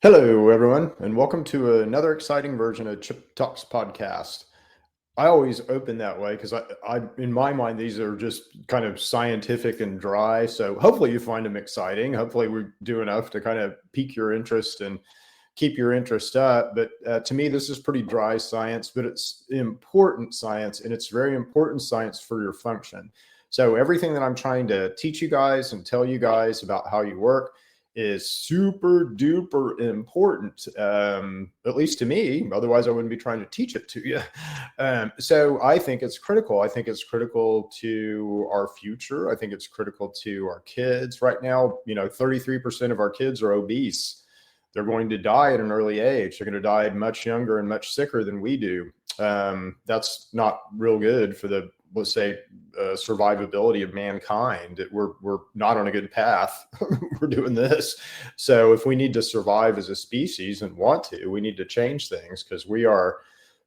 Hello, everyone, and welcome to another exciting version of Chip Talks podcast. I always open that way because in my mind, these are just kind of scientific and dry. So hopefully you find them exciting. Hopefully we do enough to kind of pique your interest and keep your interest up. But to me, this is pretty dry science, but it's important science, and it's very important science for your function. So everything that I'm trying to teach you guys and tell you guys about how you work is super duper important, at least to me. Otherwise, I wouldn't be trying to teach it to you. So I think it's critical. I think it's critical to our future. I think it's critical to our kids. Right now, 33% of our kids are obese. They're going to die at an early age. They're going to die much younger and much sicker than we do. That's not real good for the, let's say, survivability of mankind. We're not on a good path. We're doing this. So if we need to survive as a species and want to, we need to change things because we are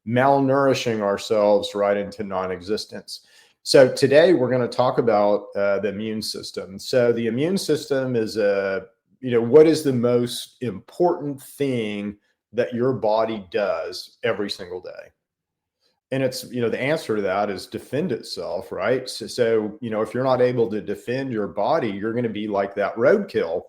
malnourishing ourselves right into non-existence. So today we're going to talk about the immune system. So the immune system is what is the most important thing that your body does every single day? And it's, the answer to that is defend itself, right? So if you're not able to defend your body, you're going to be like that roadkill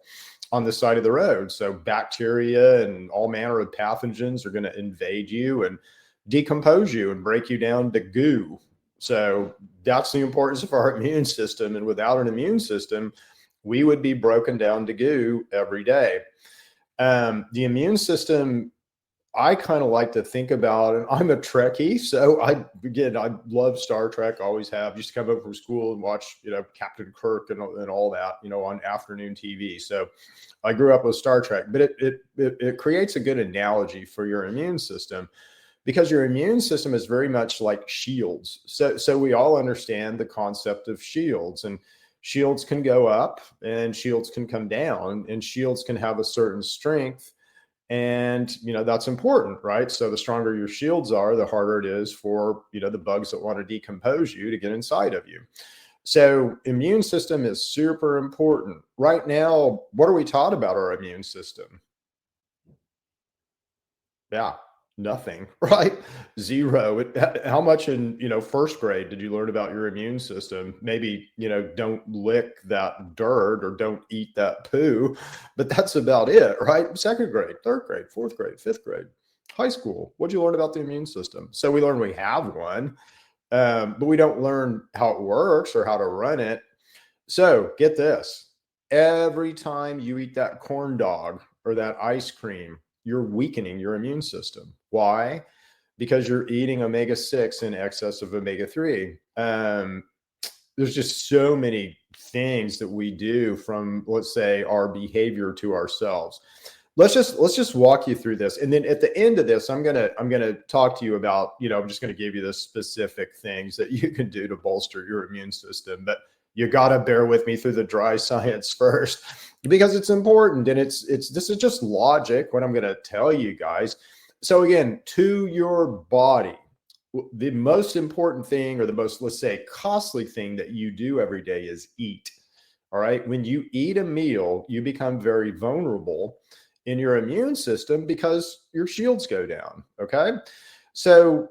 on the side of the road. So bacteria and all manner of pathogens are going to invade you and decompose you and break you down to goo. So that's the importance of our immune system. And without an immune system, we would be broken down to goo every day. The immune system, I kind of like to think about, and I'm a Trekkie, so I love Star Trek, always have. Used to come home from school and watch, Captain Kirk and all that, on afternoon TV. So I grew up with Star Trek, but it creates a good analogy for your immune system because your immune system is very much like shields. So we all understand the concept of shields, and shields can go up and shields can come down, and shields can have a certain strength. And, that's important, right? So the stronger your shields are, the harder it is for, the bugs that want to decompose you to get inside of you. So immune system is super important. Right now, what are we taught about our immune system? Yeah, nothing, right? Zero. How much in, first grade did you learn about your immune system? Maybe, don't lick that dirt or don't eat that poo, but that's about it, right? Second grade, third grade, fourth grade, fifth grade, high school. What'd you learn about the immune system? So we learn we have one, but we don't learn how it works or how to run it. So get this. Every time you eat that corn dog or that ice cream, you're weakening your immune system. Why? Because you're eating omega-6 in excess of omega-3. There's just so many things that we do from, let's say, our behavior to ourselves. Let's just walk you through this, and then at the end of this, I'm gonna talk to you about, I'm just gonna give you the specific things that you can do to bolster your immune system. But you gotta bear with me through the dry science first, because it's important, and it's this is just logic what I'm gonna tell you guys. So again, to your body, the most important thing, or the most, let's say, costly thing that you do every day is eat. All right. When you eat a meal, you become very vulnerable in your immune system because your shields go down. Okay. So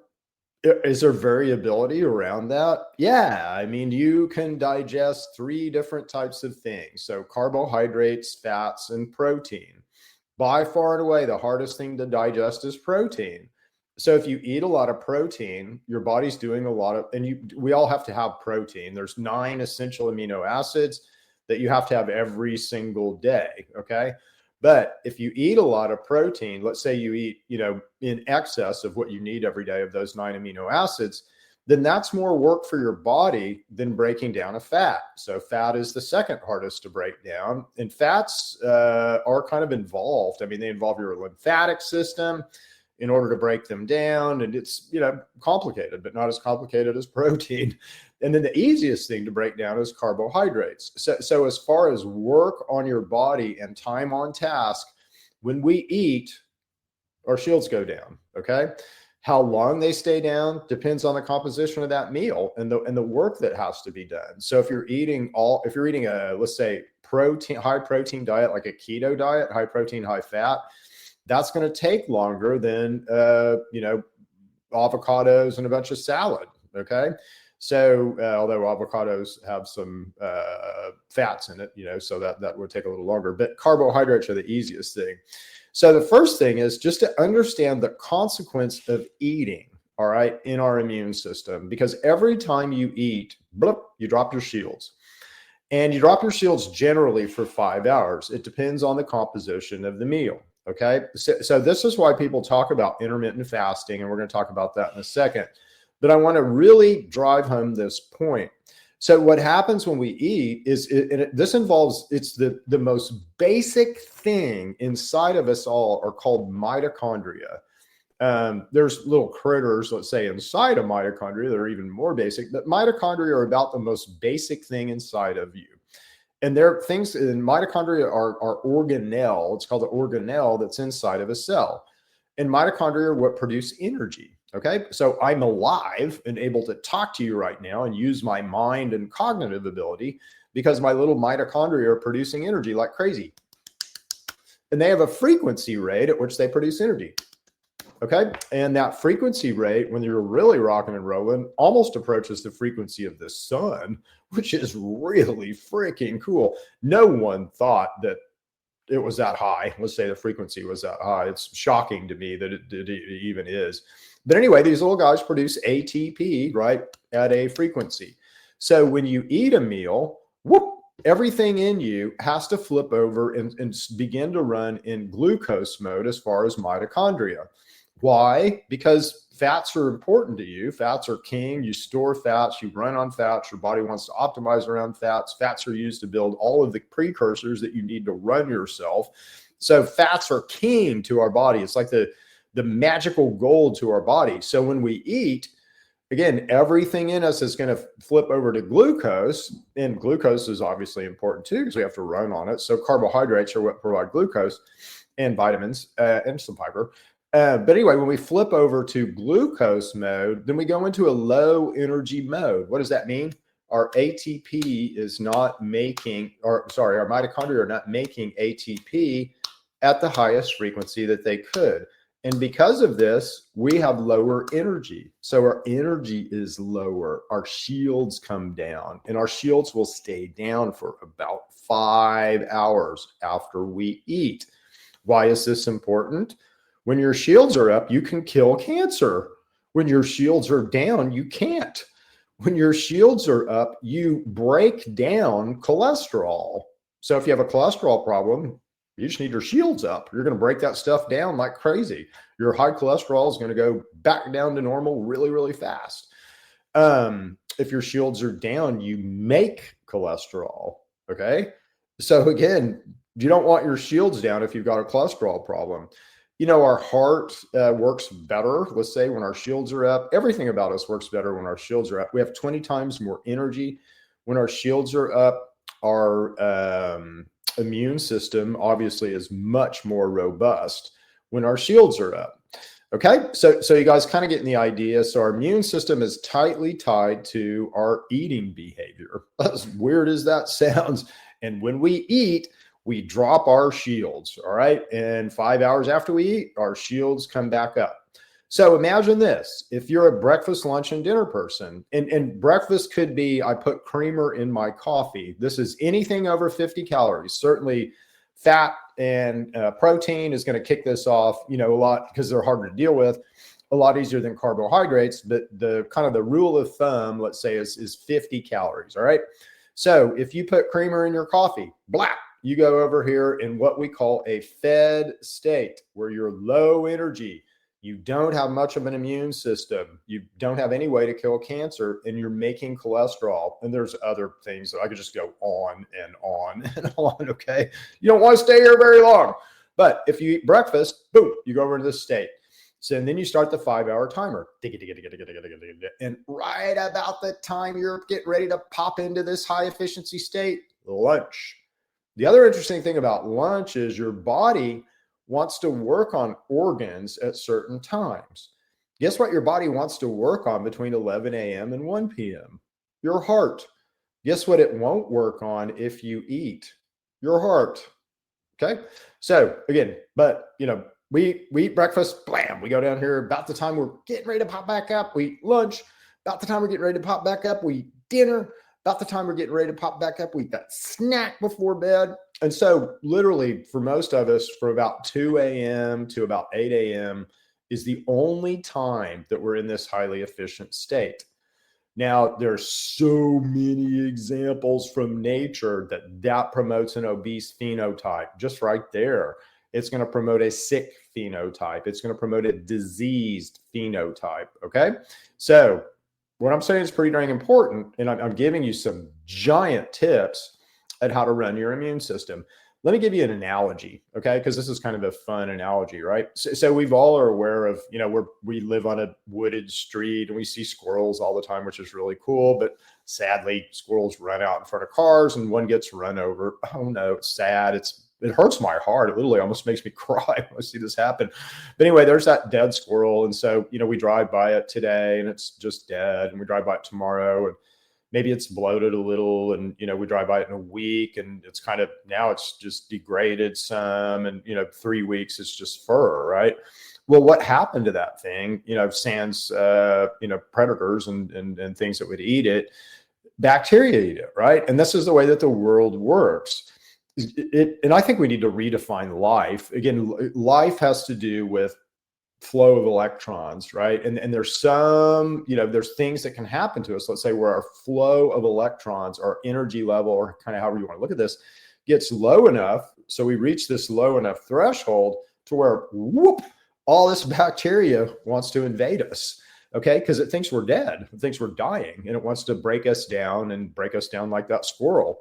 is there variability around that? Yeah. I mean, you can digest three different types of things. So carbohydrates, fats, and protein. By far and away, the hardest thing to digest is protein. So if you eat a lot of protein, your body's doing a lot of, and we all have to have protein. There's 9 essential amino acids that you have to have every single day. Okay. But if you eat a lot of protein, let's say you eat, in excess of what you need every day of those 9 amino acids, then that's more work for your body than breaking down a fat. So fat is the second hardest to break down. And fats are kind of involved. I mean, they involve your lymphatic system in order to break them down. And it's, complicated, but not as complicated as protein. And then the easiest thing to break down is carbohydrates. So as far as work on your body and time on task, when we eat, our shields go down. Okay. How long they stay down depends on the composition of that meal and the work that has to be done. So if you're eating a, let's say, high protein diet, like a keto diet, high protein, high fat, that's going to take longer than, avocados and a bunch of salad. Okay. So, although avocados have some fats in it, so that would take a little longer, but carbohydrates are the easiest thing. So the first thing is just to understand the consequence of eating, all right, in our immune system, because every time you eat, bloop, you drop your shields. And you drop your shields generally for 5 hours. It depends on the composition of the meal. Okay. So this is why people talk about intermittent fasting, and we're going to talk about that in a second. But I want to really drive home this point. So what happens when we eat is, this involves, it's the most basic thing inside of us all are called mitochondria. There's little critters, let's say, inside of mitochondria that are even more basic, but mitochondria are about the most basic thing inside of you. And there are things in mitochondria are organelle. It's called the organelle that's inside of a cell. And mitochondria are what produce energy. Okay. So I'm alive and able to talk to you right now and use my mind and cognitive ability because my little mitochondria are producing energy like crazy. And they have a frequency rate at which they produce energy. Okay. And that frequency rate, when you're really rocking and rolling, almost approaches the frequency of the sun, which is really freaking cool. No one thought that it was that high. Let's say the frequency was that high. It's shocking to me that it even is. But anyway, these little guys produce ATP, right, at a frequency. So when you eat a meal, whoop, everything in you has to flip over and begin to run in glucose mode as far as mitochondria. Why? Because fats are important to you. Fats are king. You store fats. You run on fats. Your body wants to optimize around fats. Fats are used to build all of the precursors that you need to run yourself. So fats are king to our body. It's like the magical gold to our body. So when we eat, again, everything in us is going to flip over to glucose, and glucose is obviously important too because we have to run on it. So carbohydrates are what provide glucose and vitamins and some fiber. But anyway, when we flip over to glucose mode, then we go into a low energy mode. What does that mean? Our ATP is not making, our mitochondria are not making ATP at the highest frequency that they could. And because of this, we have lower energy. So our energy is lower. Our shields come down, and our shields will stay down for about 5 hours after we eat. Why is this important? When your shields are up, you can kill cancer. When your shields are down, you can't. When your shields are up, you break down cholesterol. So if you have a cholesterol problem, you just need your shields up. You're going to break that stuff down like crazy. Your high cholesterol is going to go back down to normal really, really fast. If your shields are down, you make cholesterol. Okay. So again, you don't want your shields down if you've got a cholesterol problem. Our heart works better, let's say, when our shields are up. Everything about us works better when our shields are up. We have 20 times more energy when our shields are up. Our immune system obviously is much more robust when our shields are up. Okay, so you guys kind of getting the idea. So our immune system is tightly tied to our eating behavior. As weird as that sounds. And when we eat, we drop our shields, all right? And 5 hours after we eat, our shields come back up. So imagine this. If you're a breakfast, lunch, and dinner person, and breakfast could be, I put creamer in my coffee. This is anything over 50 calories. Certainly fat and protein is going to kick this off, a lot because they're harder to deal with, a lot easier than carbohydrates. But the kind of the rule of thumb, let's say, is 50 calories, all right? So if you put creamer in your coffee, black, you go over here in what we call a fed state where you're low energy. You don't have much of an immune system. You don't have any way to kill cancer, and you're making cholesterol. And there's other things that I could just go on and on and on. Okay. You don't want to stay here very long, but if you eat breakfast, boom, you go over into this state. So, and then you start the 5 hour timer. And right about the time you're getting ready to pop into this high efficiency state, lunch. The other interesting thing about lunch is your body wants to work on organs at certain times. Guess what your body wants to work on between 11 a.m. and 1 p.m.? Your heart. Guess what it won't work on if you eat? Your heart. Okay. So again, but we eat breakfast, blam, we go down here. About the time we're getting ready to pop back up, we eat lunch. About the time we're getting ready to pop back up, we eat dinner. About the time we're getting ready to pop back up, we eat that snack before bed. And so literally for most of us, from about 2 a.m. to about 8 a.m. is the only time that we're in this highly efficient state. Now, there's so many examples from nature that promotes an obese phenotype just right there. It's going to promote a sick phenotype. It's going to promote a diseased phenotype. Okay. So what I'm saying is pretty dang important. And I'm giving you some giant tips at how to run your immune system. Let me give you an analogy, okay? Because this is kind of a fun analogy, right? So we've all are aware of, we live on a wooded street and we see squirrels all the time, which is really cool. But sadly, squirrels run out in front of cars and one gets run over. Oh no, it's sad. It hurts my heart. It literally almost makes me cry when I see this happen. But anyway, there's that dead squirrel. And so, we drive by it today and it's just dead. And we drive by it tomorrow and maybe it's bloated a little, and we drive by it in a week and it's kind of, now it's just degraded some, and 3 weeks it's just fur, right? Well, what happened to that thing? Sans predators and things that would eat it. Bacteria eat it, right? And this is the way that the world works. And I think we need to redefine life. Again, life has to do with flow of electrons, right? And there's there's things that can happen to us. Let's say where our flow of electrons, our energy level, or kind of however you want to look at this, gets low enough. So we reach this low enough threshold to where, whoop, all this bacteria wants to invade us. Okay. Because it thinks we're dead. It thinks we're dying, and it wants to break us down like that squirrel.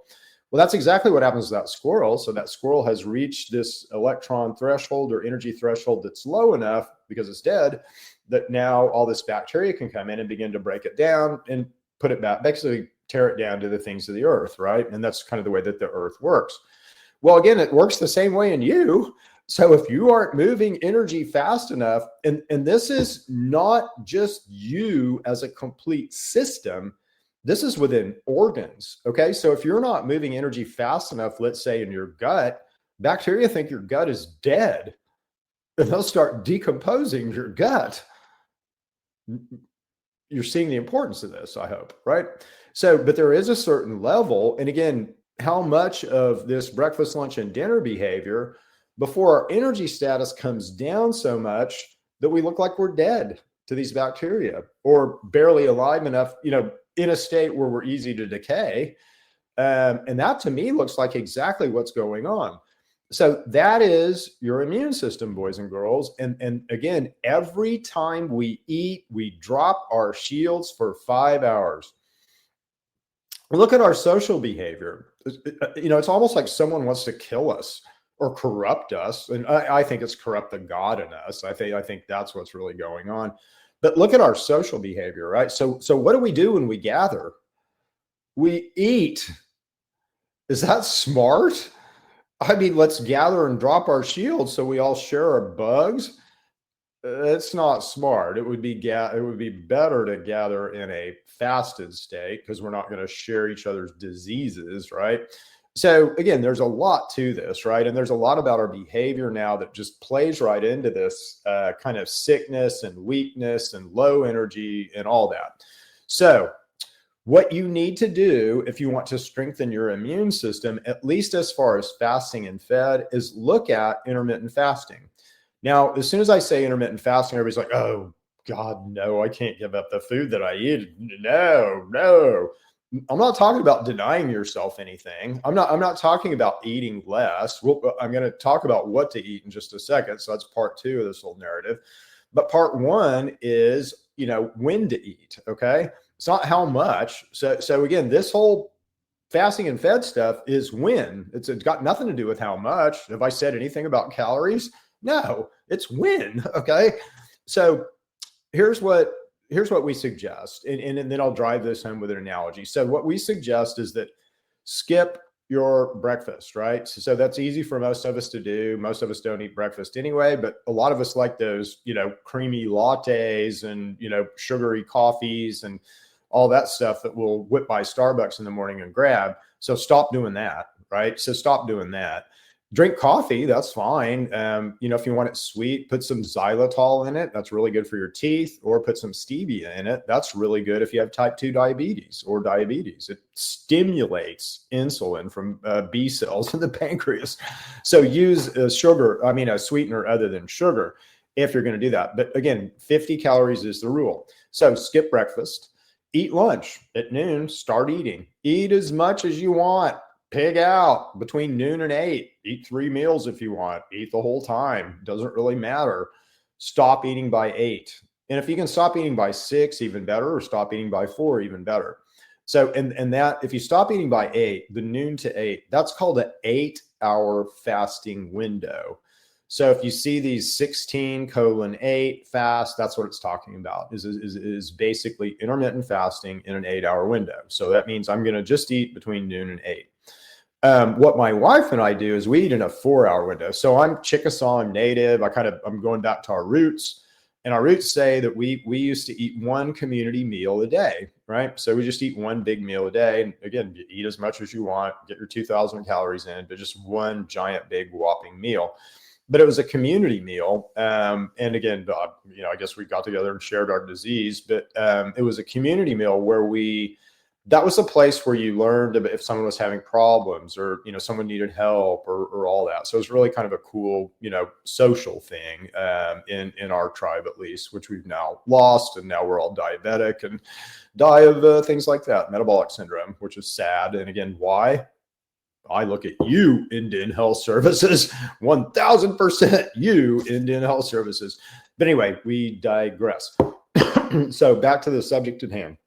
Well, that's exactly what happens to that squirrel. So that squirrel has reached this electron threshold or energy threshold that's low enough because it's dead, that now all this bacteria can come in and begin to break it down and put it back, basically tear it down to the things of the earth, right? And that's kind of the way that the earth works. Well, again, it works the same way in you. So if you aren't moving energy fast enough, and this is not just you as a complete system, this is within organs, okay? So if you're not moving energy fast enough, let's say in your gut, bacteria think your gut is dead, and they'll start decomposing your gut. You're seeing the importance of this, I hope, right? So, but there is a certain level, and again, how much of this breakfast, lunch, and dinner behavior before our energy status comes down so much that we look like we're dead to these bacteria, or barely alive enough, in a state where we're easy to decay. And that to me looks like exactly what's going on. So that is your immune system, boys and girls. And again, every time we eat, we drop our shields for 5 hours. Look at our social behavior. It's almost like someone wants to kill us or corrupt us. And I think it's corrupt the God in us. I think that's what's really going on. But look at our social behavior, right? So what do we do when we gather? We eat. Is that smart? I mean, let's gather and drop our shields so we all share our bugs. It's not smart. It would be better to gather in a fasted state, because we're not going to share each other's diseases, right? So again, there's a lot to this, right? And there's a lot about our behavior now that just plays right into this kind of sickness and weakness and low energy and all that. So what you need to do if you want to strengthen your immune system, at least as far as fasting and fed, is look at intermittent fasting. Now, as soon as I say intermittent fasting, everybody's like, oh, God, no, I can't give up the food that I eat. No. I'm not talking about denying yourself anything. I'm not talking about eating less. I'm going to talk about what to eat in just a second. So that's part 2 of this whole narrative. But part 1 is, when to eat. Okay. It's not how much. So again, this whole fasting and fed stuff is when. It's got nothing to do with how much. Have I said anything about calories? No, it's when. Okay. So here's what we suggest, and then I'll drive this home with an analogy. So what we suggest is that skip your breakfast, right? So that's easy for most of us to do. Most of us don't eat breakfast anyway, but a lot of us like those, creamy lattes and, sugary coffees and all that stuff that we'll whip by Starbucks in the morning and grab. So stop doing that, right? So stop doing that. Drink coffee, that's fine. If you want it sweet, put some xylitol in it. That's really good for your teeth, or put some stevia in it. That's really good if you have type 2 diabetes or diabetes. It stimulates insulin from B cells in the pancreas. So use a sweetener other than sugar if you're going to do that. But again, 50 calories is the rule. So skip breakfast, eat lunch at noon, start eating. Eat as much as you want. Pig out between noon and 8. Eat 3 meals if you want. Eat the whole time. Doesn't really matter. Stop eating by 8. And if you can stop eating by 6, even better, or stop eating by 4, even better. So, and that, if you stop eating by 8, the noon to 8, that's called an 8-hour fasting window. So if you see these 16:8 fast, that's what it's talking about, is basically intermittent fasting in an 8-hour window. So that means I'm going to just eat between noon and 8. What my wife and I do is we eat in a 4-hour window. So I'm Chickasaw, I'm native. I'm going back to our roots, and our roots say that we used to eat one community meal a day, right? So we just eat one big meal a day. And again, you eat as much as you want, get your 2,000 calories in, but just one giant, big, whopping meal. But it was a community meal. And again, I guess we got together and shared our disease, but it was a community meal where that was a place where you learned if someone was having problems, or, someone needed help, or all that. So it was really kind of a cool, social thing in our tribe, at least, which we've now lost. And now we're all diabetic and die of things like that, metabolic syndrome, which is sad. And again, why? I look at you, Indian Health Services, 1000% you, Indian Health Services. But anyway, we digress. So back to the subject at hand.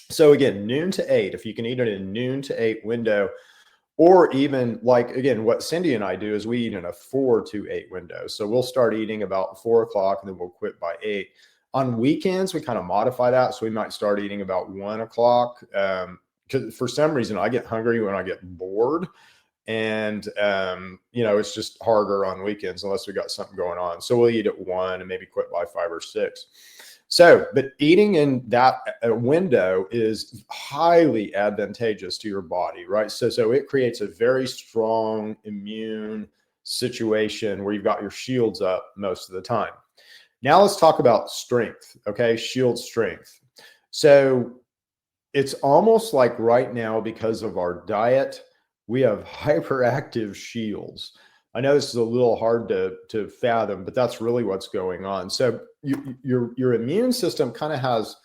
So again, noon to 8, if you can eat it in noon to 8 window, or even again, what Cindy and I do is we eat in a 4 to 8 window. So we'll start eating about 4 o'clock and then we'll quit by 8. On weekends, we kind of modify that. So we might start eating about 1 o'clock. Because for some reason I get hungry when I get bored. And, it's just harder on weekends unless we got something going on. So we'll eat at 1 and maybe quit by 5 or 6. So, but eating in that window is highly advantageous to your body, right? So it creates a very strong immune situation where you've got your shields up most of the time. Now let's talk about strength, okay? Shield strength. So it's almost like right now, because of our diet, we have hyperactive shields. I know this is a little hard to fathom, but that's really what's going on. So your immune system kind of has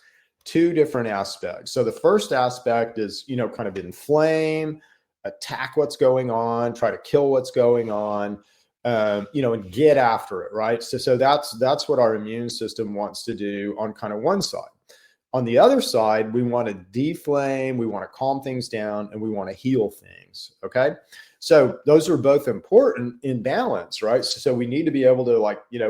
2 different aspects. So the first aspect is, kind of inflame, attack what's going on, try to kill what's going on, and get after it, right? So that's what our immune system wants to do on kind of one side. On the other side, we want to deflame, we want to calm things down, and we want to heal things, okay? So those are both important in balance, right? So we need to be able to,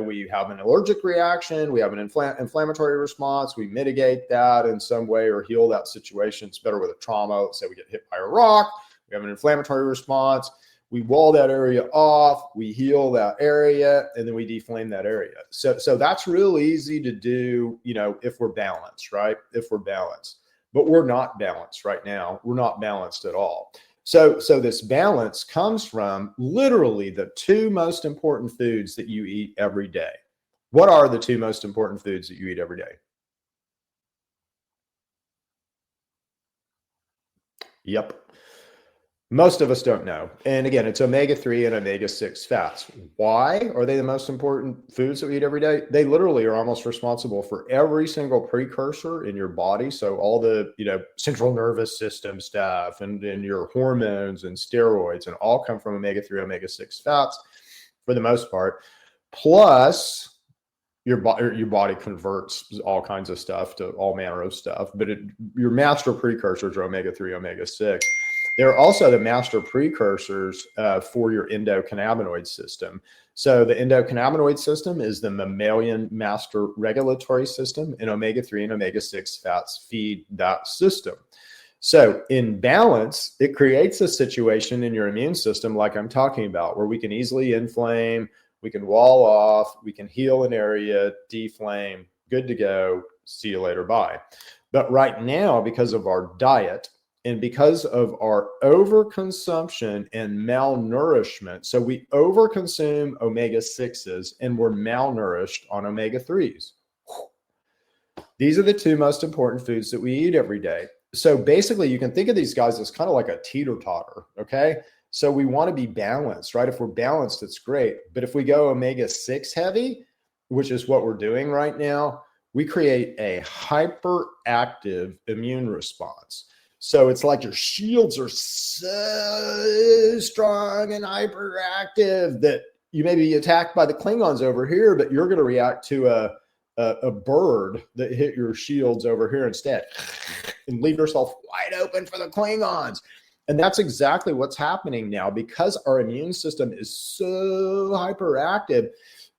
we have an allergic reaction, we have an inflammatory response, we mitigate that in some way or heal that situation. It's better with a trauma. Let's say we get hit by a rock, we have an inflammatory response, we wall that area off, we heal that area, and then we deflame that area. So that's real easy to do, if we're balanced, right? If we're balanced. But we're not balanced right now. We're not balanced at all. So this balance comes from literally the 2 most important foods that you eat every day. What are the 2 most important foods that you eat every day? Yep. Most of us don't know. And again, it's omega-3 and omega-6 fats. Why are they the most important foods that we eat every day? They literally are almost responsible for every single precursor in your body. So all the, central nervous system stuff and your hormones and steroids and all come from omega-3, omega-6 fats for the most part. Plus, your body converts all kinds of stuff to all manner of stuff. But your master precursors are omega-3, omega-6. They're also the master precursors for your endocannabinoid system. So the endocannabinoid system is the mammalian master regulatory system, and omega-3 and omega-6 fats feed that system. So in balance, it creates a situation in your immune system like I'm talking about, where we can easily inflame, we can wall off, we can heal an area, deflame, good to go, see you later, bye. But right now, because of our diet, And because of our overconsumption and malnourishment, so we overconsume omega-6s and we're malnourished on omega-3s. These are the two most important foods that we eat every day. So basically, you can think of these guys as kind of like a teeter-totter, okay? So we want to be balanced, right? If we're balanced, it's great. But if we go omega-6 heavy, which is what we're doing right now, we create a hyperactive immune response. So it's like your shields are so strong and hyperactive that you may be attacked by the Klingons over here, but you're going to react to a bird that hit your shields over here instead and leave yourself wide open for the Klingons. And that's exactly what's happening now because our immune system is so hyperactive.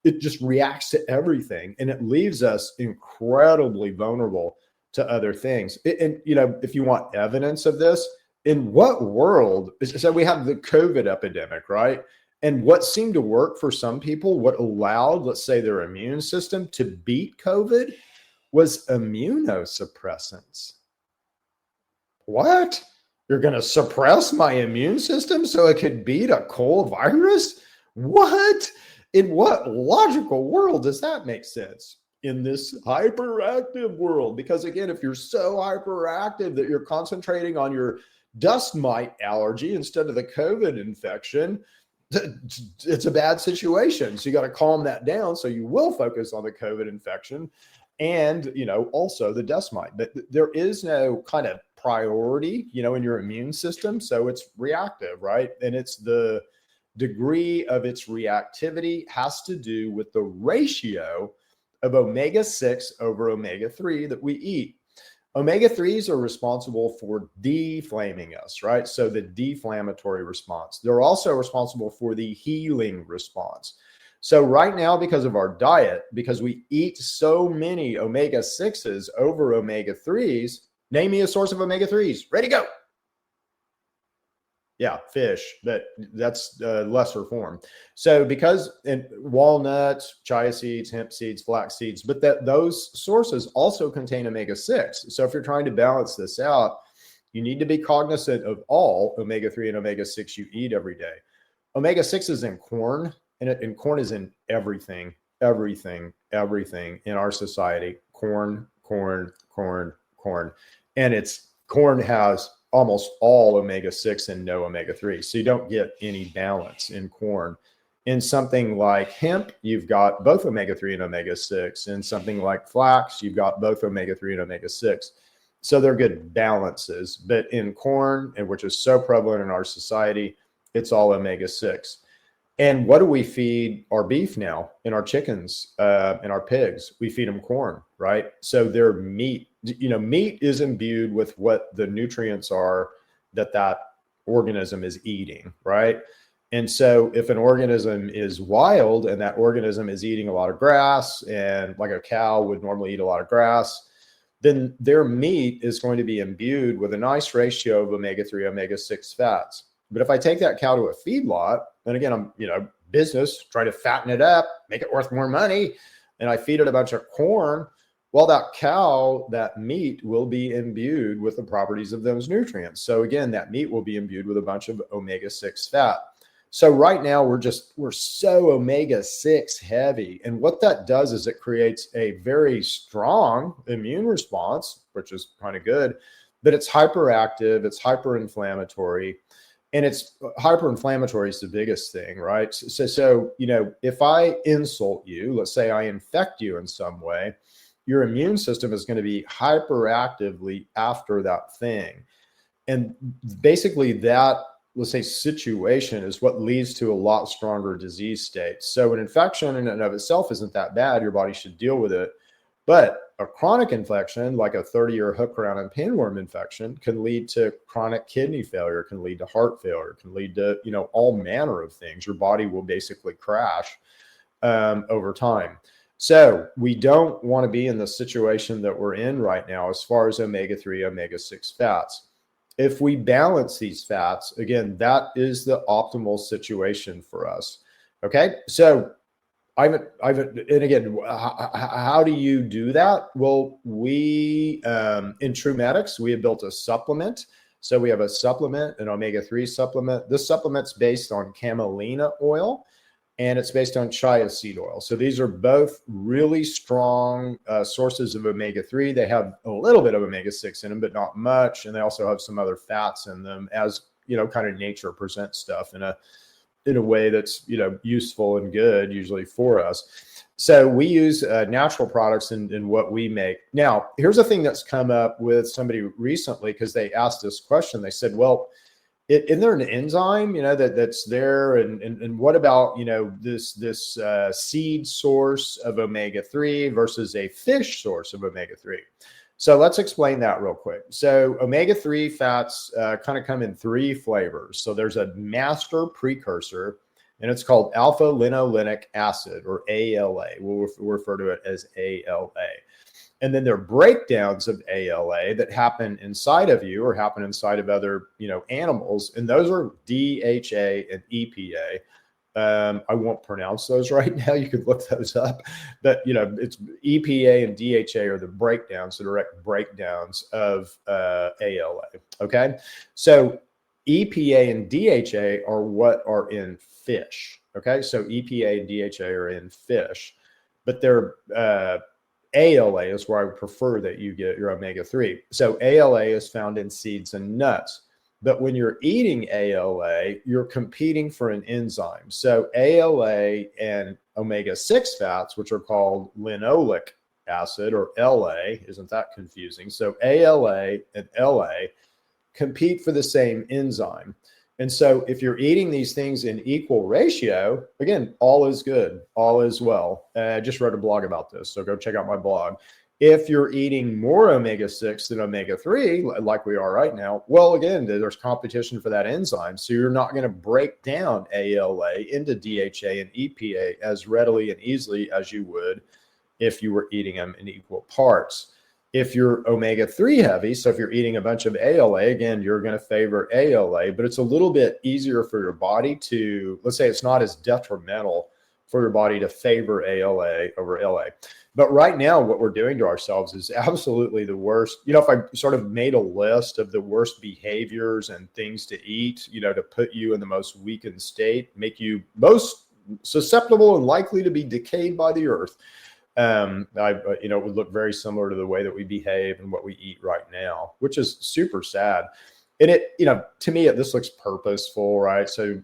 It just reacts to everything and it leaves us incredibly vulnerable to other things. And, you know, if you want evidence of this, in what world? So we have the COVID epidemic, right? And what seemed to work for some people, what allowed, let's say, their immune system to beat COVID was immunosuppressants. What? You're going to suppress my immune system so it could beat a cold virus? What? In what logical world does that make sense? In this hyperactive world? Because again, if you're so hyperactive that you're concentrating on your dust mite allergy instead of the COVID infection, it's a bad situation. So you got to calm that down. So you will focus on the COVID infection and, you know, also the dust mite. But there is no kind of priority, you know, in your immune system. So it's reactive, right? And it's the degree of its reactivity has to do with the ratio of omega-6 over omega-3 that we eat. Omega-3s are responsible for deflaming us, right? So the deflammatory response. They're also responsible for the healing response. So right now, because of our diet, because we eat so many omega-6s over omega-3s, name me a source of omega-3s. Ready, go. Yeah, fish, but that's lesser form. So because in walnuts, chia seeds, hemp seeds, flax seeds, but those sources also contain omega-6. So if you're trying to balance this out, you need to be cognizant of all omega-3 and omega-6 you eat every day. Omega-6 is in corn, and corn is in everything in our society. Corn. And corn has almost all omega-6 and no omega-3. So you don't get any balance in corn. In something like hemp, you've got both omega-3 and omega-6. In something like flax, you've got both omega-3 and omega-6. So they're good balances. But in corn, and which is so prevalent in our society, it's all omega-6. And what do we feed our beef now and our chickens and our pigs? We feed them corn, right? So their meat, you know, meat is imbued with what the nutrients are that organism is eating, right? And so if an organism is wild and that organism is eating a lot of grass, and like a cow would normally eat a lot of grass, then their meat is going to be imbued with a nice ratio of omega-3, omega-6 fats. But if I take that cow to a feedlot, and again, I'm, you know, business, try to fatten it up, make it worth more money, and I feed it a bunch of corn, well, that cow, that meat will be imbued with the properties of those nutrients. So again, that meat will be imbued with a bunch of omega-6 fat. So right now we're so omega-6 heavy. And what that does is it creates a very strong immune response, which is kind of good, but it's hyperactive, it's hyperinflammatory. And it's hyperinflammatory is the biggest thing, right? So, you know, if I insult you, let's say I infect you in some way, your immune system is going to be hyperactively after that thing. And basically that, let's say, situation is what leads to a lot stronger disease states. So an infection in and of itself isn't that bad. Your body should deal with it. But a chronic infection, like a 30-year hookworm and pinworm infection, can lead to chronic kidney failure, can lead to heart failure, can lead to, you know, all manner of things. Your body will basically crash over time. So we don't want to be in the situation that we're in right now as far as omega-3, omega-6 fats. If we balance these fats, again, that is the optimal situation for us. Okay, so and again, how do you do that? Well, we in TrueMedX, we have built a supplement So we have a supplement, an omega-3 supplement. This supplement's based on camelina oil, and it's based on chia seed oil. So these are both really strong sources of omega-3. They have a little bit of omega-6 in them, but not much. And they also have some other fats in them, as kind of nature presents stuff in a way that's useful and good usually for us. So we use natural products in what we make. Now, here's a thing that's come up with somebody recently, because they asked this question. They said, well, isn't there an enzyme, that's there? And what about, this seed source of omega-3 versus a fish source of omega-3? So let's explain that real quick. So omega-3 fats kind of come in three flavors. So there's a master precursor, and it's called alpha linolenic acid, or ALA. We'll refer to it as ALA. And then there are breakdowns of ALA that happen inside of you or happen inside of other, animals. And those are DHA and EPA. I won't pronounce those right now. You could look those up. But, it's EPA and DHA are the breakdowns, the direct breakdowns of ALA. Okay. So EPA and DHA are what are in fish. Okay. So EPA and DHA are in fish, but they're ALA is where I would prefer that you get your omega-3. So ALA is found in seeds and nuts. But when you're eating ALA, you're competing for an enzyme. So ALA and omega-6 fats, which are called linoleic acid, or LA, isn't that confusing? So ALA and LA compete for the same enzyme. And so if you're eating these things in equal ratio, again, all is good, all is well. I just wrote a blog about this, so go check out my blog. If you're eating more omega-6 than omega-3, like we are right now, well, again, there's competition for that enzyme. So you're not going to break down ALA into DHA and EPA as readily and easily as you would if you were eating them in equal parts. If you're omega-3 heavy, so if you're eating a bunch of ALA, again, you're going to favor ALA, but it's a little bit easier for your body to, let's say it's not as detrimental for your body to favor ALA over LA. But right now, what we're doing to ourselves is absolutely the worst. If I sort of made a list of the worst behaviors and things to eat, to put you in the most weakened state, make you most susceptible and likely to be decayed by the earth, it would look very similar to the way that we behave and what we eat right now, which is super sad. And it, to me, this looks purposeful, right? So,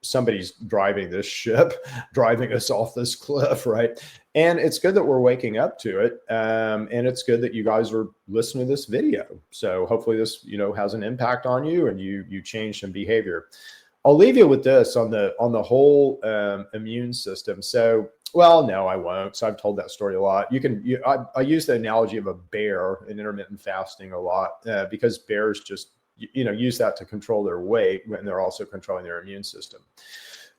somebody's driving this ship, driving us off this cliff, right? And it's good that we're waking up to it. And it's good that you guys are listening to this video. So hopefully this, has an impact on you and you change some behavior. I'll leave you with this on the whole immune system. So, well, no, I won't. So I've told that story a lot. I use the analogy of a bear in intermittent fasting a lot because bears just, use that to control their weight when they're also controlling their immune system.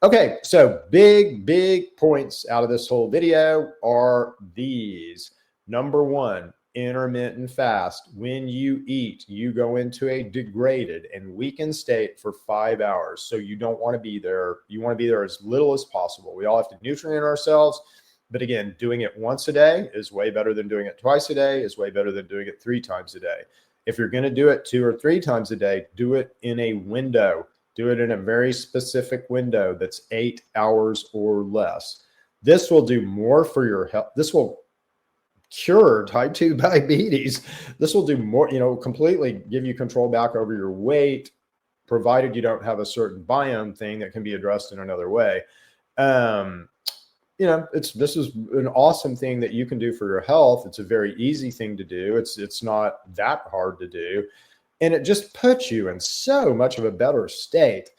Okay, so big points out of this whole video are these. Number one, intermittent fast. When you eat, you go into a degraded and weakened state for 5 hours. So you don't want to be there. You want to be there as little as possible. We all have to nutrient ourselves. But again, doing it once a day is way better than doing it twice a day, is way better than doing it 3 times a day. If you're going to do it 2 or 3 times a day, do it in a window. Do it in a very specific window that's 8 hours or less. This will do more for your health. This will cure type 2 diabetes. This will do more, completely give you control back over your weight, provided you don't have a certain biome thing that can be addressed in another way. This is an awesome thing that you can do for your health. It's a very easy thing to do. It's not that hard to do. And it just puts you in so much of a better state.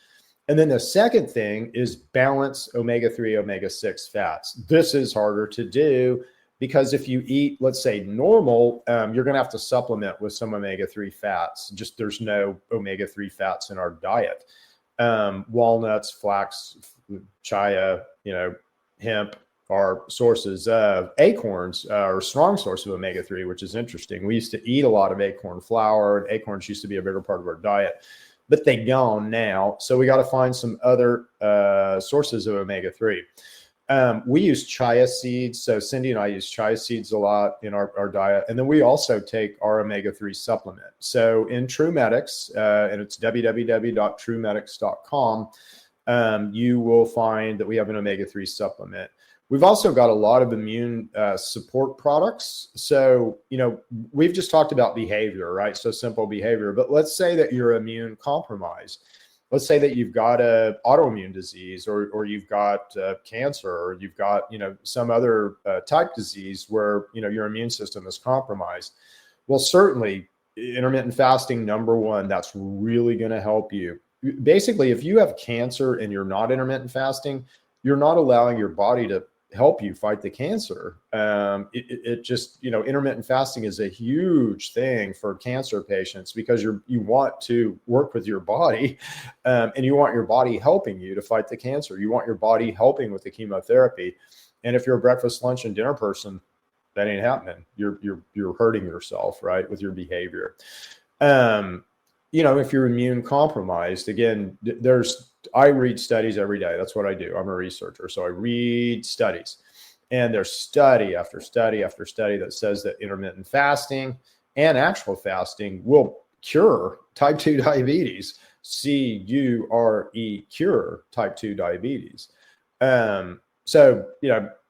And then the second thing is balance omega-3, omega-6 fats. This is harder to do because if you eat, let's say normal, you're going to have to supplement with some omega-3 fats. Just there's no omega-3 fats in our diet. Walnuts, flax, chia, hemp are sources of acorns, are a strong source of omega-3, which is interesting. We used to eat a lot of acorn flour, and acorns used to be a bigger part of our diet, but they're gone now. So we got to find some other sources of omega-3. We use chia seeds. So Cindy and I use chia seeds a lot in our diet. And then we also take our omega-3 supplement. So in TrueMedX, and it's www.truemedix.com, you will find that we have an omega-3 supplement. We've also got a lot of immune support products. So, we've just talked about behavior, right? So simple behavior. But let's say that you're immune compromised. Let's say that you've got a autoimmune disease, or you've got cancer, or you've got, some other type disease where, your immune system is compromised. Well, certainly intermittent fasting, number one, that's really going to help you. Basically, if you have cancer and you're not intermittent fasting, you're not allowing your body to help you fight the cancer. It just, intermittent fasting is a huge thing for cancer patients because you want to work with your body, and you want your body helping you to fight the cancer. You want your body helping with the chemotherapy. And if you're a breakfast, lunch, and dinner person, that ain't happening. You're hurting yourself, right, with your behavior. If you're immune compromised, again, I read studies every day. That's what I do. I'm a researcher. So I read studies, and there's study after study after study that says that intermittent fasting and actual fasting will cure type 2 diabetes. CURE, cure type 2 diabetes. So,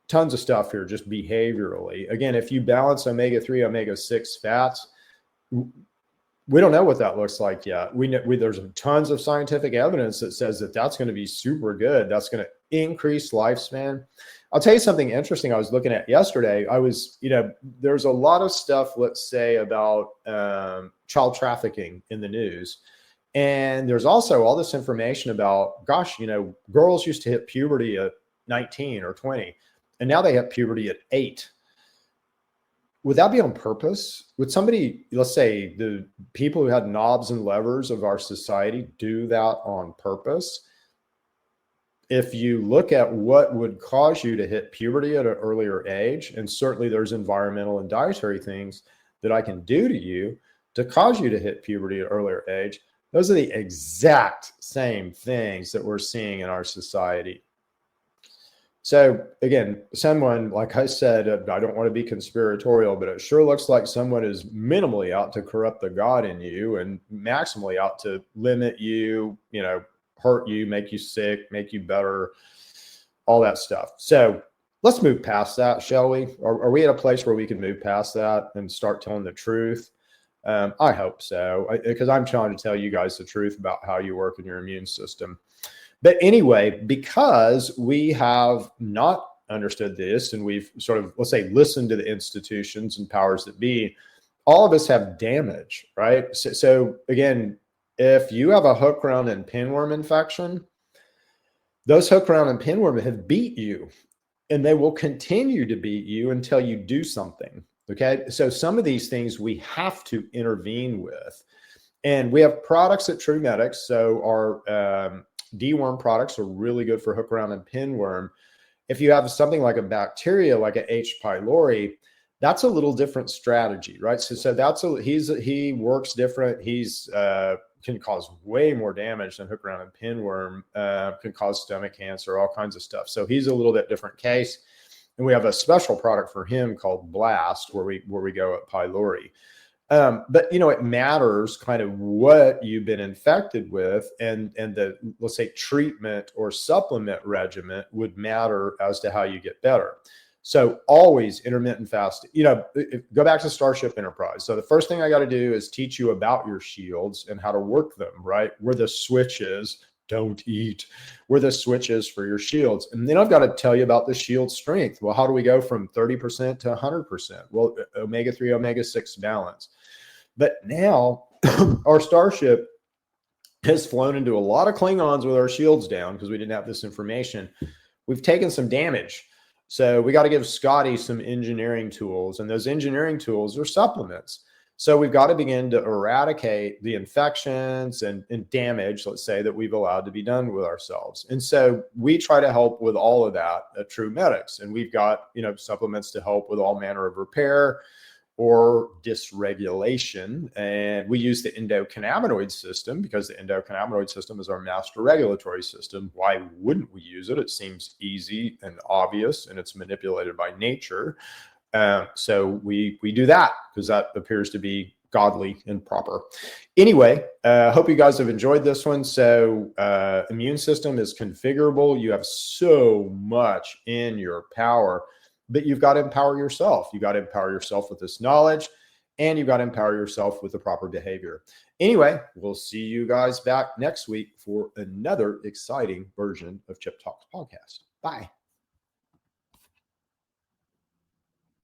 tons of stuff here, just behaviorally. Again, if you balance omega-3, omega-6 fats, we don't know what that looks like yet. We know there's tons of scientific evidence that says that that's going to be super good. That's going to increase lifespan. I'll tell you something interesting I was looking at yesterday. There's a lot of stuff, let's say, about child trafficking in the news. And there's also all this information about, girls used to hit puberty at 19 or 20, and now they hit puberty at 8. Would that be on purpose? Would somebody, let's say the people who had knobs and levers of our society, do that on purpose? If you look at what would cause you to hit puberty at an earlier age, and certainly there's environmental and dietary things that I can do to you to cause you to hit puberty at an earlier age, those are the exact same things that we're seeing in our society. So again, someone, like I said, I don't want to be conspiratorial, but it sure looks like someone is minimally out to corrupt the God in you and maximally out to limit you, hurt you, make you sick, make you better, all that stuff. So let's move past that, shall we? Are we at a place where we can move past that and start telling the truth? I hope so, because I'm trying to tell you guys the truth about how you work in your immune system. But anyway, because we have not understood this, and we've sort of, let's say, listened to the institutions and powers that be, all of us have damage, right? So again, if you have a hookworm and pinworm infection, those hookworm and pinworm have beat you, and they will continue to beat you until you do something. Okay. So some of these things we have to intervene with. And we have products at TrueMedX. So our deworm products are really good for hookworm and pinworm. If you have something like a bacteria, like a H. pylori, that's a little different strategy, right? So he works different. He's can cause way more damage than hookworm and pinworm, can cause stomach cancer, all kinds of stuff. So he's a little bit different case. And we have a special product for him called Blast, where we go at pylori. But it matters kind of what you've been infected with, and the, let's say, treatment or supplement regimen would matter as to how you get better. So always intermittent fasting. Go back to Starship Enterprise. So the first thing I got to do is teach you about your shields and how to work them, right? Where the switch is, don't eat, where the switch is for your shields. And then I've got to tell you about the shield strength. Well, how do we go from 30% to 100%? Well, omega-3, omega-6 balance. But now our Starship has flown into a lot of Klingons with our shields down because we didn't have this information. We've taken some damage. So we got to give Scotty some engineering tools, and those engineering tools are supplements. So we've got to begin to eradicate the infections and damage, let's say, that we've allowed to be done with ourselves. And so we try to help with all of that at TrueMedX. And we've got, supplements to help with all manner of repair. or dysregulation. And we use the endocannabinoid system because the endocannabinoid system is our master regulatory system. Why wouldn't we use it? It seems easy and obvious, and it's manipulated by nature. So we do that because that appears to be godly and proper. Anyway, hope you guys have enjoyed this one. So immune system is configurable. You have so much in your power, but you've got to empower yourself. You got to empower yourself with this knowledge, and you've got to empower yourself with the proper behavior. Anyway, we'll see you guys back next week for another exciting version of Chip Talks Podcast. Bye.